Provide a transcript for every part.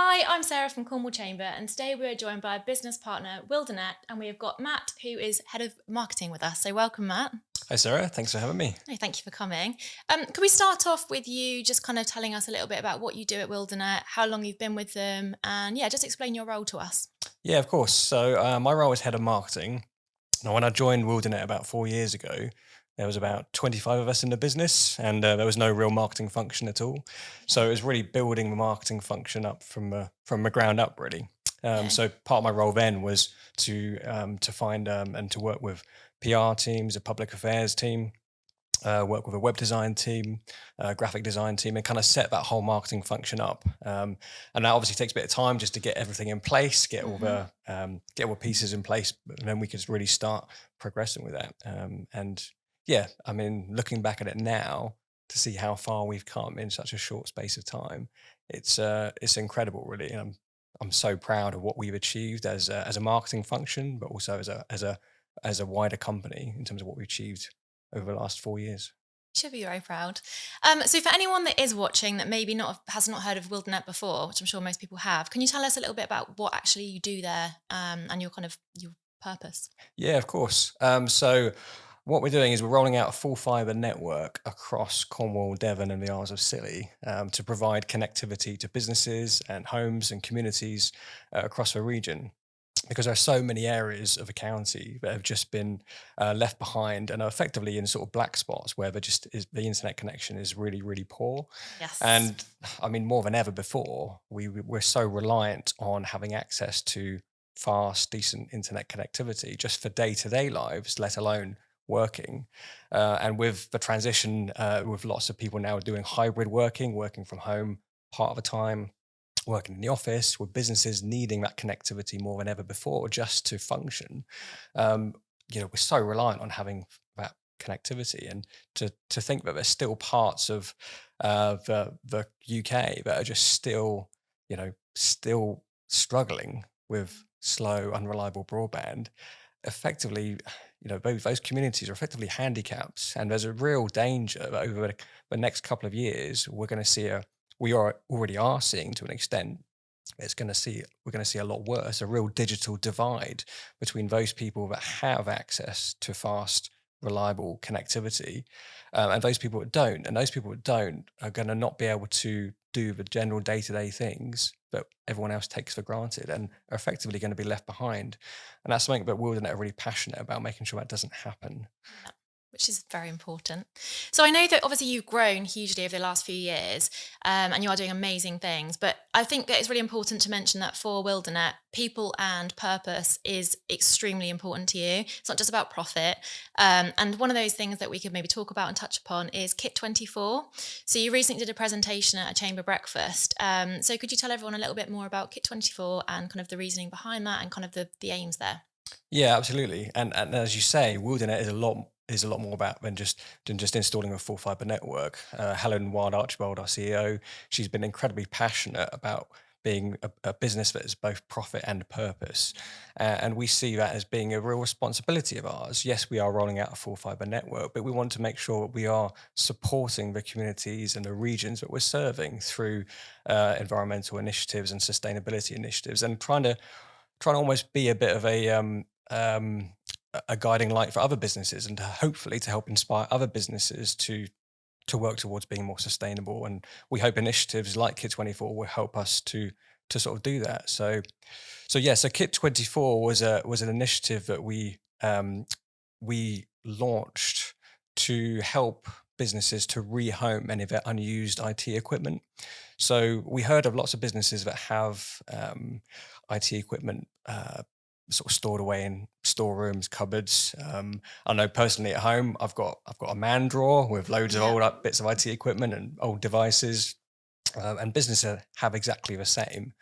Hi, I'm Sarah from Cornwall Chamber, and today we are joined by a business partner, Wildernet, and we have got Matt, who is head of marketing with us. So, welcome, Matt. Hi, Sarah. Thanks for having me. No, thank you for coming. Can we start off with you just kind of telling us a little bit about what you do at Wildernet, how long you've been with them, and yeah, just explain your role to us. Yeah, of course. So my role is head of marketing. Now, when I joined Wilderness about 4 years ago, there was about 25 of us in the business, and there was no real marketing function at all. So it was really building the marketing function up from the ground up, really. Okay. So part of my role then was to find and to work with PR teams, a public affairs team, work with a web design team, graphic design team, and kind of set that whole marketing function up. And that obviously takes a bit of time just to get everything in place, get all the pieces in place, and then we could really start progressing with that. And yeah, I mean, looking back at it now to see how far we've come in such a short space of time, it's incredible, really. And I'm so proud of what we've achieved as a marketing function, but also as a wider company in terms of what we've achieved over the last 4 years. Should be very proud. So, for anyone that is watching that maybe not has not heard of Wildernet before, which I'm sure most people have, can you tell us a little bit about what actually you do there and your kind of your purpose? Yeah, of course. So what we're doing is we're rolling out a full fibre network across Cornwall, Devon, and the Isles of Scilly to provide connectivity to businesses and homes and communities across the region. Because there are so many areas of the county that have just been left behind and are effectively in sort of black spots where the internet connection is really, really poor. Yes. And I mean, more than ever before, we're so reliant on having access to fast, decent internet connectivity just for day to day lives, let alone working. And with the transition, with lots of people now doing hybrid working, working from home part of the time, working in the office, with businesses needing that connectivity more than ever before just to function. Yeah. Um, we're so reliant on having that connectivity, and to think that there's still parts of the UK that are just still, still struggling with slow, unreliable broadband. Effectively, those communities are effectively handicaps, and there's a real danger that over the next couple of years we are already are seeing to an extent. We're going to see a lot worse, a real digital divide between those people that have access to fast, reliable connectivity, and those people that don't. And those people that don't are going to not be able to do the general day-to-day things that everyone else takes for granted, and are effectively going to be left behind. And that's something that Wilderness are really passionate about, making sure that doesn't happen. Yeah, which is very important. So I know that obviously you've grown hugely over the last few years, and you are doing amazing things. But I think that it's really important to mention that for Wildernet, people and purpose is extremely important to you. It's not just about profit. And one of those things that we could maybe talk about and touch upon is Kit 24. So you recently did a presentation at a chamber breakfast. So could you tell everyone a little bit more about Kit 24 and kind of the reasoning behind that and kind of the aims there? Yeah, absolutely. And as you say, Wilderness is a lot more about than just installing a full fiber network. Helen Wild Archibald, our CEO, she's been incredibly passionate about being a business that is both profit and purpose, and we see that as being a real responsibility of ours. Yes, we are rolling out a full fiber network, but we want to make sure we are supporting the communities and the regions that we're serving through environmental initiatives and sustainability initiatives, and trying to almost be a bit of a guiding light for other businesses, and to hopefully to help inspire other businesses to work towards being more sustainable. And we hope initiatives like Kit 24 will help us to sort of do that. So Kit 24 was an initiative that we launched to help businesses to rehome any of their unused IT equipment. So we heard of lots of businesses that have IT equipment sort of stored away in storerooms, cupboards. I know personally at home, I've got a man drawer with loads of Yeah. old bits of IT equipment and old devices, and businesses have exactly the same.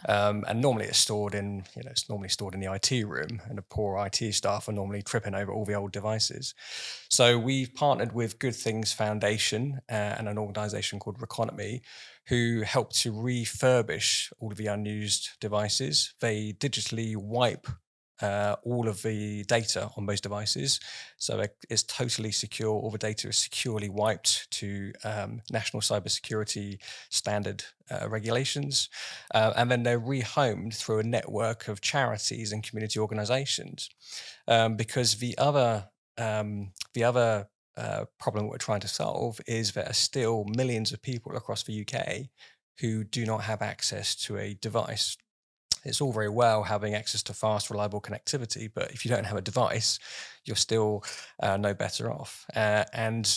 Yeah. And normally it's normally stored in the IT room, and the poor IT staff are normally tripping over all the old devices. So we've partnered with Good Things Foundation and an organisation called Reconomy, who help to refurbish all of the unused devices. They digitally wipe all of the data on those devices. So it's totally secure. All the data is securely wiped to national cybersecurity standard regulations. And then they're rehomed through a network of charities and community organizations. Because the other problem we're trying to solve is there are still millions of people across the UK who do not have access to a device. It's all very well having access to fast, reliable connectivity, but if you don't have a device, you're still no better off. And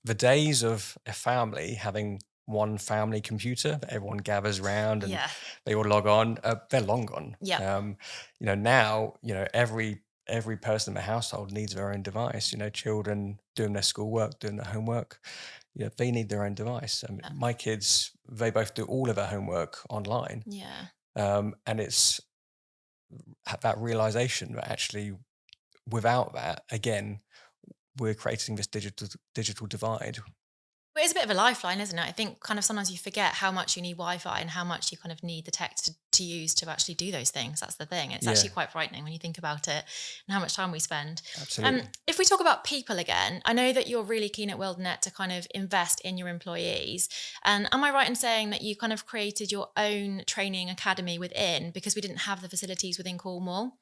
the days of a family having one family computer that everyone gathers around and Yeah. they all log on, they're long gone. Yep. Now, every person in the household needs their own device. Children doing their schoolwork, doing their homework, they need their own device. Yep. My kids, they both do all of their homework online, Yeah. and it's that realization that actually, without that, again, we're creating this digital divide. Well, it's a bit of a lifeline, isn't it? I think kind of sometimes you forget how much you need Wi-Fi and how much you kind of need the tech to use to actually do those things. That's the thing. It's Yeah, actually quite frightening when you think about it and how much time we spend. absolutely. If we talk about people again, I know that you're really keen at Wildnet to kind of invest in your employees. And am I right in saying that you kind of created your own training academy within because we didn't have the facilities within Cornwall?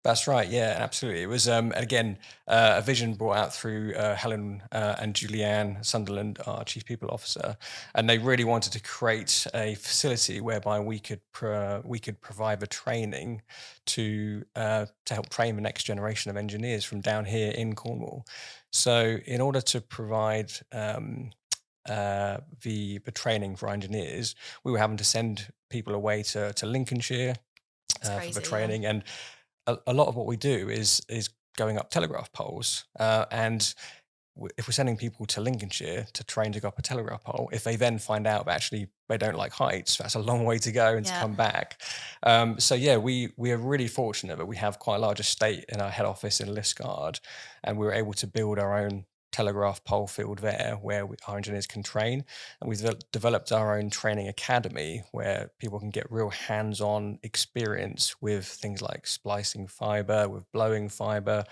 That's right. Yeah, absolutely. It was again a vision brought out through Helen and Julianne Sunderland, our chief people officer, and they really wanted to create a facility whereby we could provide the training to help train the next generation of engineers from down here in Cornwall. So, in order to provide the training for our engineers, we were having to send people away to Lincolnshire It's for the crazy, yeah. training, and a lot of what we do is going up telegraph poles, and if we're sending people to Lincolnshire to train to go up a telegraph pole, if they then find out that actually they don't like heights, that's a long way to go and to Yeah. come back. So yeah, we are really fortunate that we have quite a large estate in our head office in Liscard, and we were able to build our own telegraph pole field there where our engineers can train, and we've developed our own training academy where people can get real hands-on experience with things like splicing fiber, with blowing fiber,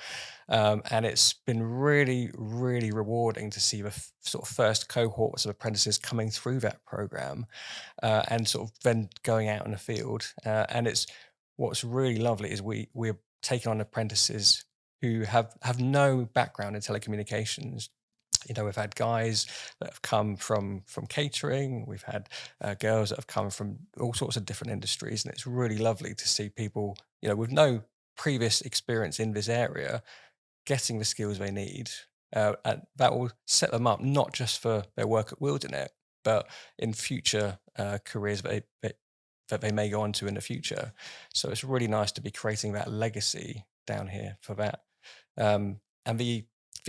and it's been really, really rewarding to see the sort of first cohorts of apprentices coming through that program, and sort of then going out in the field. And it's what's really lovely is we're taking on apprentices who have no background in telecommunications. We've had guys that have come from catering. We've had girls that have come from all sorts of different industries, and it's really lovely to see people, with no previous experience in this area, getting the skills they need. And that will set them up not just for their work at Wilderness, but in future careers that they may go on to in the future. So it's really nice to be creating that legacy down here for that. And the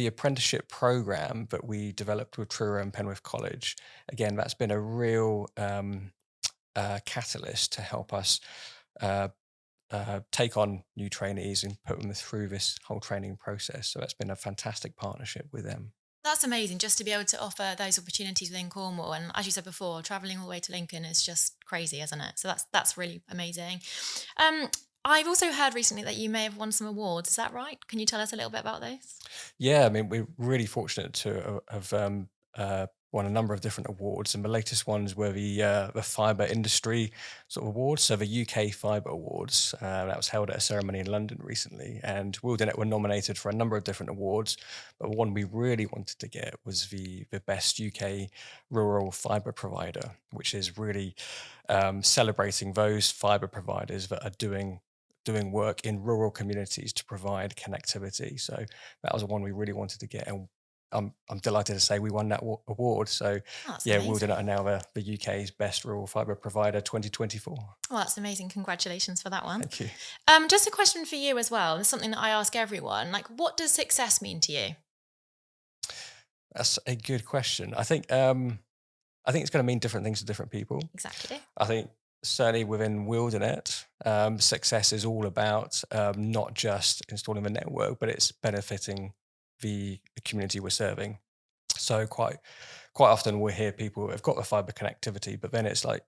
apprenticeship program that we developed with Truro and Penrith College, again, that's been a real catalyst to help us uh, take on new trainees and put them through this whole training process. So that's been a fantastic partnership with them. That's amazing just to be able to offer those opportunities within Cornwall. And as you said before, travelling all the way to Lincoln is just crazy, isn't it? So that's really amazing. Um, I've also heard recently that you may have won some awards. Is that right? Can you tell us a little bit about those? Yeah, I mean, we're really fortunate to have won a number of different awards, and the latest ones were the Fibre Industry sort of awards. So the UK Fibre Awards that was held at a ceremony in London recently, and Wilderness were nominated for a number of different awards. But one we really wanted to get was the best UK rural fibre provider, which is really celebrating those fibre providers that are doing work in rural communities to provide connectivity. So that was the one we really wanted to get, and I'm delighted to say we won that award. So Oh, that's yeah, Wilderness amazing. are now the UK's best rural fibre provider 2024. Well, that's amazing. Congratulations for that one. Thank you. Just a question for you as well. It's something that I ask everyone. Like, what does success mean to you? That's a good question. I think it's going to mean different things to different people. Exactly. I think certainly within Wilderness, success is all about not just installing the network, but it's benefiting the community we're serving. So quite often we'll hear people who have got the fiber connectivity, but then it's like,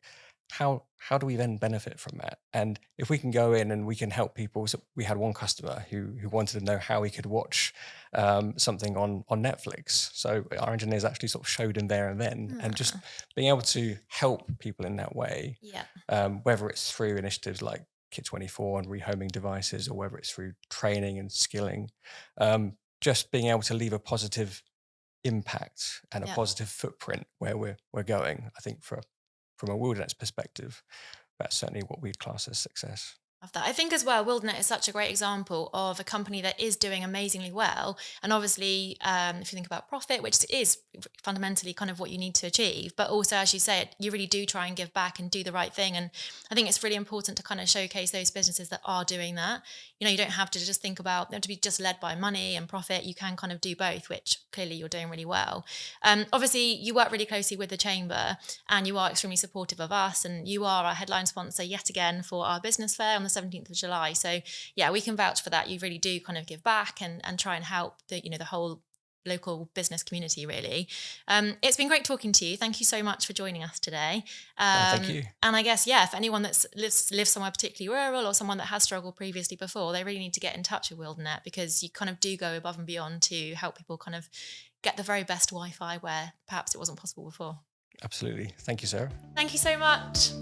how do we then benefit from that? And if we can go in and we can help people, so we had one customer who wanted to know how he could watch something on Netflix. So our engineers actually sort of showed him there and then, and just Ah, being able to help people in that way, yeah, whether it's through initiatives like Kit 24 and rehoming devices, or whether it's through training and skilling, just being able to leave a positive impact and a yeah. positive footprint where we're going. I think from a wilderness perspective, that's certainly what we'd class as success. Love that. I think as well, Wildnet is such a great example of a company that is doing amazingly well. And obviously, if you think about profit, which is fundamentally kind of what you need to achieve, but also, as you say, you really do try and give back and do the right thing. And I think it's really important to kind of showcase those businesses that are doing that. You don't have to just think about them to be just led by money and profit. You can kind of do both, which clearly you're doing really well. Obviously, you work really closely with the chamber, and you are extremely supportive of us, and you are our headline sponsor yet again for our business fair on the 17th of July. So yeah, we can vouch for that. You really do kind of give back and try and help the whole local business community really. It's been great talking to you. Thank you so much for joining us today. Thank you. And I guess, yeah, if anyone that lives somewhere particularly rural, or someone that has struggled previously before, they really need to get in touch with Wildnet, because you kind of do go above and beyond to help people kind of get the very best Wi-Fi where perhaps it wasn't possible before. Absolutely. Thank you, Sarah. Thank you so much.